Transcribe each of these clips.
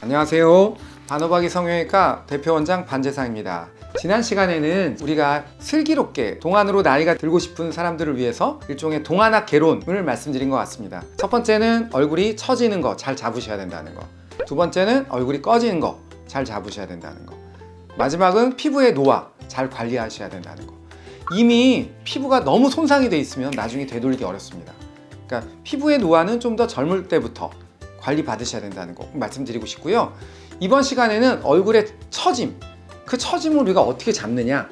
안녕하세요. 반호박이 성형외과 대표원장 반재상입니다. 지난 시간에는 우리가 슬기롭게 동안으로 나이가 들고 싶은 사람들을 위해서 일종의 동안학 개론을 말씀드린 것 같습니다. 첫 번째는 얼굴이 처지는 거 잘 잡으셔야 된다는 거. 두 번째는 얼굴이 꺼지는 거 잘 잡으셔야 된다는 거. 마지막은 피부의 노화 잘 관리하셔야 된다는 거. 이미 피부가 너무 손상이 돼 있으면 나중에 되돌리기 어렵습니다. 그러니까 피부의 노화는 좀 더 젊을 때부터 관리 받으셔야 된다는 거 말씀드리고 싶고요. 이번 시간에는 얼굴의 처짐, 그 처짐을 우리가 어떻게 잡느냐,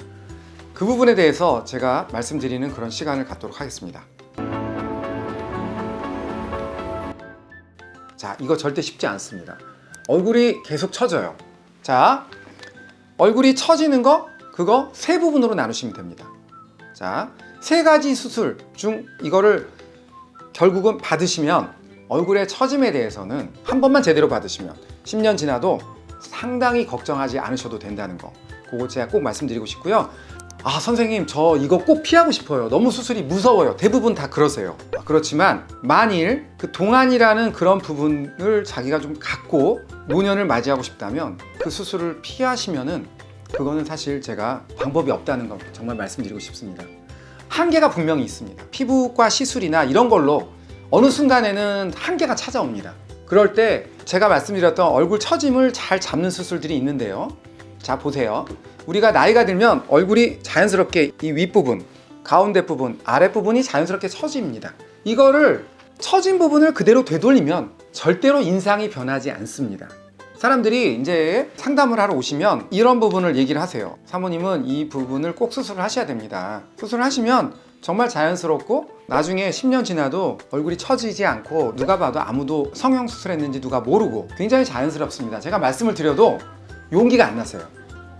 그 부분에 대해서 제가 말씀드리는 그런 시간을 갖도록 하겠습니다. 자, 이거 절대 쉽지 않습니다. 얼굴이 계속 처져요. 자, 얼굴이 처지는 거, 그거 세 부분으로 나누시면 됩니다. 자, 세 가지 수술 중 이거를 결국은 받으시면 얼굴의 처짐에 대해서는 한 번만 제대로 받으시면 10년 지나도 상당히 걱정하지 않으셔도 된다는 거, 그거 제가 꼭 말씀드리고 싶고요. 아, 선생님 저 이거 꼭 피하고 싶어요. 너무 수술이 무서워요. 대부분 다 그러세요. 그렇지만 만일 그 동안이라는 그런 부분을 자기가 좀 갖고 노년을 맞이하고 싶다면 그 수술을 피하시면은 그거는 사실 제가 방법이 없다는 거 정말 말씀드리고 싶습니다. 한계가 분명히 있습니다. 피부과 시술이나 이런 걸로 어느 순간에는 한계가 찾아옵니다. 그럴 때 제가 말씀드렸던 얼굴 처짐을 잘 잡는 수술들이 있는데요. 자, 보세요. 우리가 나이가 들면 얼굴이 자연스럽게 이 윗부분, 가운데 부분, 아랫부분이 자연스럽게 처집니다. 이거를 처진 부분을 그대로 되돌리면 절대로 인상이 변하지 않습니다. 사람들이 이제 상담을 하러 오시면 이런 부분을 얘기를 하세요. 사모님은 이 부분을 꼭 수술을 하셔야 됩니다. 수술을 하시면 정말 자연스럽고 나중에 10년 지나도 얼굴이 처지지 않고 누가 봐도 아무도 성형 수술했는지 누가 모르고 굉장히 자연스럽습니다. 제가 말씀을 드려도 용기가 안 나세요.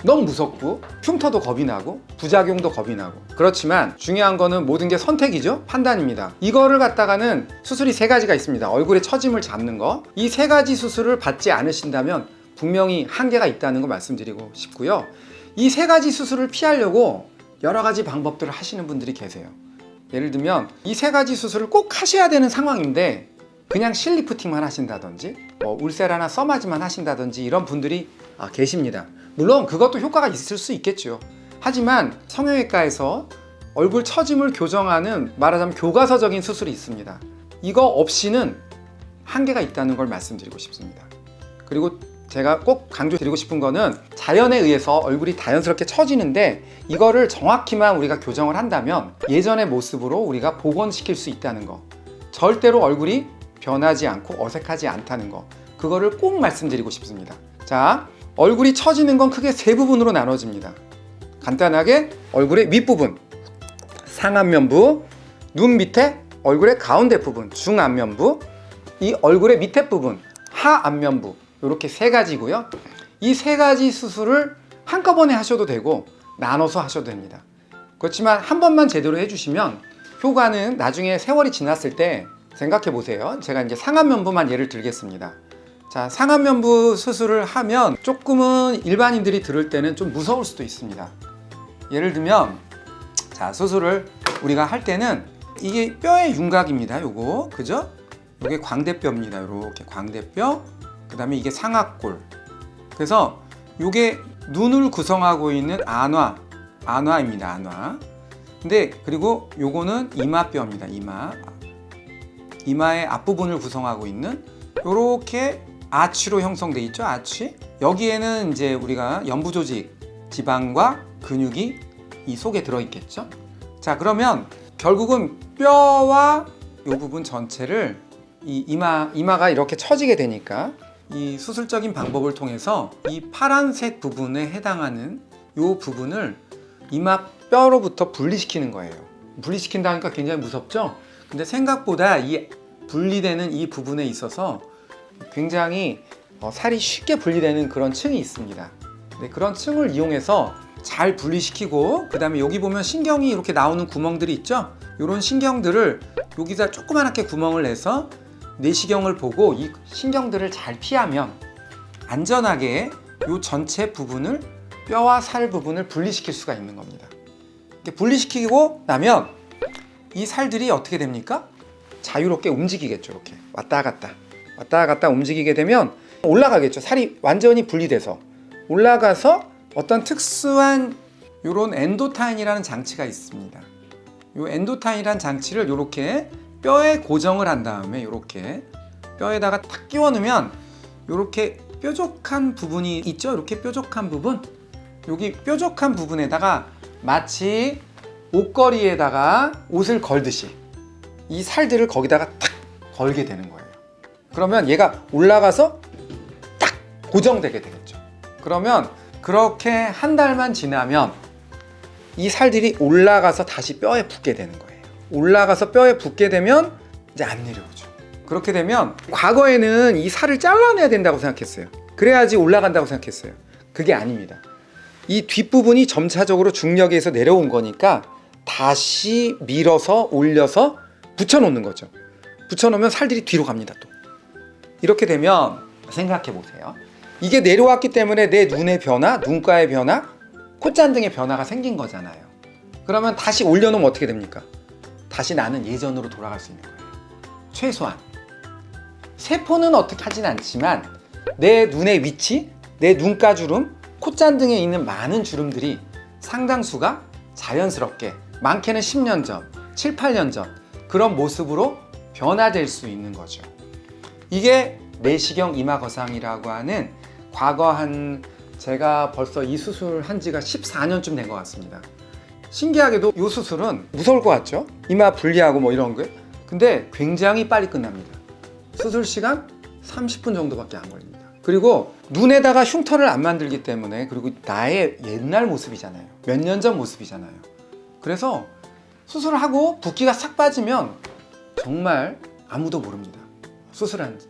너무 무섭고 흉터도 겁이 나고 부작용도 겁이 나고. 그렇지만 중요한 거는 모든 게 선택이죠. 판단입니다. 이거를 갖다가는 수술이 세 가지가 있습니다. 얼굴의 처짐을 잡는 거. 이 세 가지 수술을 받지 않으신다면 분명히 한계가 있다는 거 말씀드리고 싶고요. 이 세 가지 수술을 피하려고 여러 가지 방법들을 하시는 분들이 계세요. 예를 들면 이 세 가지 수술을 꼭 하셔야 되는 상황인데 그냥 실리프팅만 하신다든지 울세라나 써마지만 하신다든지 이런 분들이 계십니다. 물론 그것도 효과가 있을 수 있겠죠. 하지만 성형외과에서 얼굴 처짐을 교정하는 말하자면 교과서적인 수술이 있습니다. 이거 없이는 한계가 있다는 걸 말씀드리고 싶습니다. 그리고 제가 꼭 강조드리고 싶은 거는 자연에 의해서 얼굴이 자연스럽게 처지는데 이거를 정확히만 우리가 교정을 한다면 예전의 모습으로 우리가 복원시킬 수 있다는 거, 절대로 얼굴이 변하지 않고 어색하지 않다는 거, 그거를 꼭 말씀드리고 싶습니다. 자, 얼굴이 처지는 건 크게 세 부분으로 나눠집니다. 간단하게 얼굴의 윗부분, 상안면부, 눈 밑에 얼굴의 가운데 부분, 중안면부, 이 얼굴의 밑에 부분, 하안면부, 이렇게 세 가지고요. 이 세 가지 수술을 한꺼번에 하셔도 되고 나눠서 하셔도 됩니다. 그렇지만 한 번만 제대로 해주시면 효과는 나중에 세월이 지났을 때 생각해 보세요. 제가 이제 상안면부만 예를 들겠습니다. 자, 상안면부 수술을 하면 조금은 일반인들이 들을 때는 좀 무서울 수도 있습니다. 예를 들면 자, 수술을 우리가 할 때는 이게 뼈의 윤곽입니다. 요거 그죠? 요게 광대뼈입니다. 요렇게 광대뼈, 그 다음에 이게 상악골. 그래서 요게 눈을 구성하고 있는 안화입니다. 안화. 근데 그리고 요거는 이마뼈입니다. 이마의 앞부분을 구성하고 있는 요렇게 아치로 형성돼 있죠. 아치. 여기에는 이제 우리가 연부조직, 지방과 근육이 이 속에 들어있겠죠. 자, 그러면 결국은 뼈와 요 부분 전체를 이 이마가 이렇게 처지게 되니까 이 수술적인 방법을 통해서 이 파란색 부분에 해당하는 요 부분을 이마 뼈로부터 분리시키는 거예요. 분리시킨다니까 굉장히 무섭죠? 근데 생각보다 이 분리되는 이 부분에 있어서 굉장히 살이 쉽게 분리되는 그런 층이 있습니다. 네, 그런 층을 이용해서 잘 분리시키고, 그 다음에 여기 보면 신경이 이렇게 나오는 구멍들이 있죠? 이런 신경들을 여기다 조그맣게 구멍을 내서 내시경을 보고 이 신경들을 잘 피하면 안전하게 이 전체 부분을, 뼈와 살 부분을 분리시킬 수가 있는 겁니다. 이렇게 분리시키고 나면 이 살들이 어떻게 됩니까? 자유롭게 움직이겠죠. 이렇게 왔다 갔다 움직이게 되면 올라가겠죠. 살이 완전히 분리돼서 올라가서 어떤 특수한 요런 엔도타인이라는 장치가 있습니다. 요 엔도타인이라는 장치를 이렇게 뼈에 고정을 한 다음에 이렇게 뼈에다가 탁 끼워 넣으면 이렇게 뾰족한 부분이 있죠. 이렇게 뾰족한 부분, 여기 뾰족한 부분에다가 마치 옷걸이에다가 옷을 걸듯이 이 살들을 거기다가 탁 걸게 되는 거예요. 그러면 얘가 올라가서 딱 고정되게 되겠죠. 그러면 그렇게 한 달만 지나면 이 살들이 올라가서 다시 뼈에 붙게 되는 거예요. 올라가서 뼈에 붙게 되면 이제 안 내려오죠. 그렇게 되면 과거에는 이 살을 잘라내야 된다고 생각했어요. 그래야지 올라간다고 생각했어요. 그게 아닙니다. 이 뒷부분이 점차적으로 중력에 의해서 내려온 거니까 다시 밀어서 올려서 붙여놓는 거죠. 붙여놓으면 살들이 뒤로 갑니다. 또 이렇게 되면 생각해 보세요. 이게 내려왔기 때문에 내 눈의 변화, 눈가의 변화, 콧잔등의 변화가 생긴 거잖아요. 그러면 다시 올려놓으면 어떻게 됩니까? 다시 나는 예전으로 돌아갈 수 있는 거예요. 최소한 세포는 어떻게 하진 않지만 내 눈의 위치, 내 눈가 주름, 콧잔등에 있는 많은 주름들이 상당수가 자연스럽게 많게는 10년 전, 7, 8년 전 그런 모습으로 변화될 수 있는 거죠. 이게 내시경 이마거상이라고 하는 과거 제가 벌써 이 수술 한 지가 14년쯤 된 것 같습니다. 신기하게도 이 수술은 무서울 것 같죠? 이마 분리하고 뭐 이런 거. 근데 굉장히 빨리 끝납니다. 수술 시간 30분 정도밖에 안 걸립니다. 그리고 눈에다가 흉터를 안 만들기 때문에, 그리고 나의 옛날 모습이잖아요. 몇 년 전 모습이잖아요. 그래서 수술을 하고 붓기가 싹 빠지면 정말 아무도 모릅니다. 수술한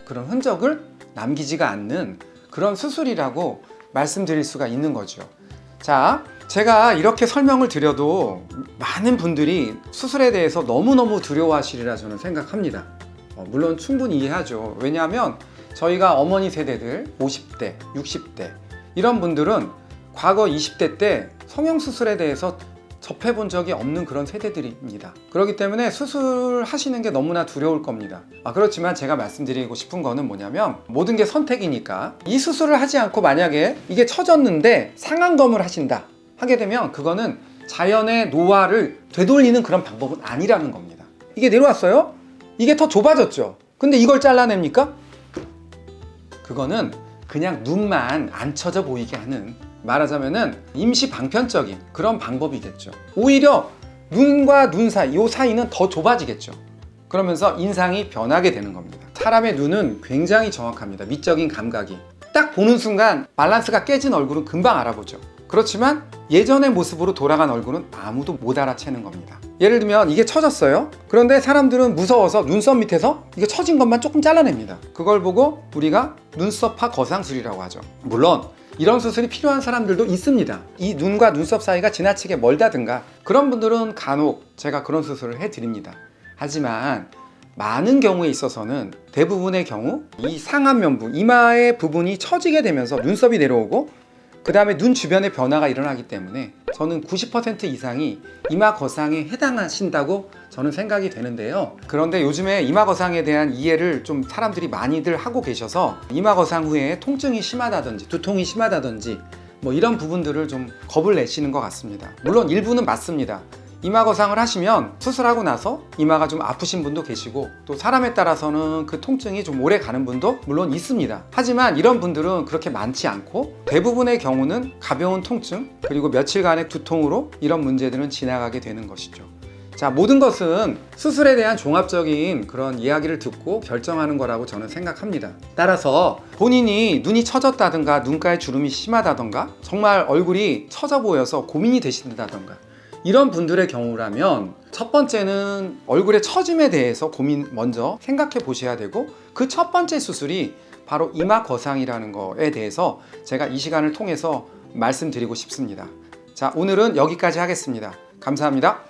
그런 흔적을 남기지가 않는 그런 수술이라고 말씀드릴 수가 있는 거죠. 자, 제가 이렇게 설명을 드려도 많은 분들이 수술에 대해서 너무너무 두려워하시리라 저는 생각합니다. 물론 충분히 이해하죠. 왜냐하면 저희가 어머니 세대들 50대, 60대 이런 분들은 과거 20대 때 성형수술에 대해서 접해본 적이 없는 그런 세대들입니다. 그렇기 때문에 수술하시는 게 너무나 두려울 겁니다. 그렇지만 제가 말씀드리고 싶은 거는 뭐냐면 모든 게 선택이니까 이 수술을 하지 않고 만약에 이게 처졌는데 상안검을 하신다 하게 되면 그거는 자연의 노화를 되돌리는 그런 방법은 아니라는 겁니다. 이게 내려왔어요? 이게 더 좁아졌죠? 근데 이걸 잘라냅니까? 그거는 그냥 눈만 안 쳐져 보이게 하는, 말하자면은 임시 방편적인 그런 방법이겠죠. 오히려 눈과 눈 사이, 이 사이는 더 좁아지겠죠. 그러면서 인상이 변하게 되는 겁니다. 사람의 눈은 굉장히 정확합니다. 미적인 감각이. 딱 보는 순간 밸런스가 깨진 얼굴은 금방 알아보죠. 그렇지만 예전의 모습으로 돌아간 얼굴은 아무도 못 알아채는 겁니다. 예를 들면 이게 처졌어요. 그런데 사람들은 무서워서 눈썹 밑에서 이게 처진 것만 조금 잘라냅니다. 그걸 보고 우리가 눈썹파 거상술이라고 하죠. 물론 이런 수술이 필요한 사람들도 있습니다. 이 눈과 눈썹 사이가 지나치게 멀다든가 그런 분들은 간혹 제가 그런 수술을 해드립니다. 하지만 많은 경우에 있어서는, 대부분의 경우 이 상안면부, 이마의 부분이 처지게 되면서 눈썹이 내려오고 그 다음에 눈 주변에 변화가 일어나기 때문에 저는 90% 이상이 이마 거상에 해당하신다고 저는 생각이 되는데요. 그런데 요즘에 이마 거상에 대한 이해를 좀 사람들이 많이들 하고 계셔서 이마 거상 후에 통증이 심하다든지 두통이 심하다든지 뭐 이런 부분들을 좀 겁을 내시는 것 같습니다. 물론 일부는 맞습니다. 이마 거상을 하시면 수술하고 나서 이마가 좀 아프신 분도 계시고 또 사람에 따라서는 그 통증이 좀 오래 가는 분도 물론 있습니다. 하지만 이런 분들은 그렇게 많지 않고 대부분의 경우는 가벼운 통증 그리고 며칠간의 두통으로 이런 문제들은 지나가게 되는 것이죠. 자, 모든 것은 수술에 대한 종합적인 그런 이야기를 듣고 결정하는 거라고 저는 생각합니다. 따라서 본인이 눈이 처졌다든가 눈가에 주름이 심하다든가 정말 얼굴이 처져 보여서 고민이 되신다든가 이런 분들의 경우라면 첫 번째는 얼굴의 처짐에 대해서 고민 먼저 생각해 보셔야 되고, 그 첫 번째 수술이 바로 이마 거상이라는 거에 대해서 제가 이 시간을 통해서 말씀드리고 싶습니다. 자, 오늘은 여기까지 하겠습니다. 감사합니다.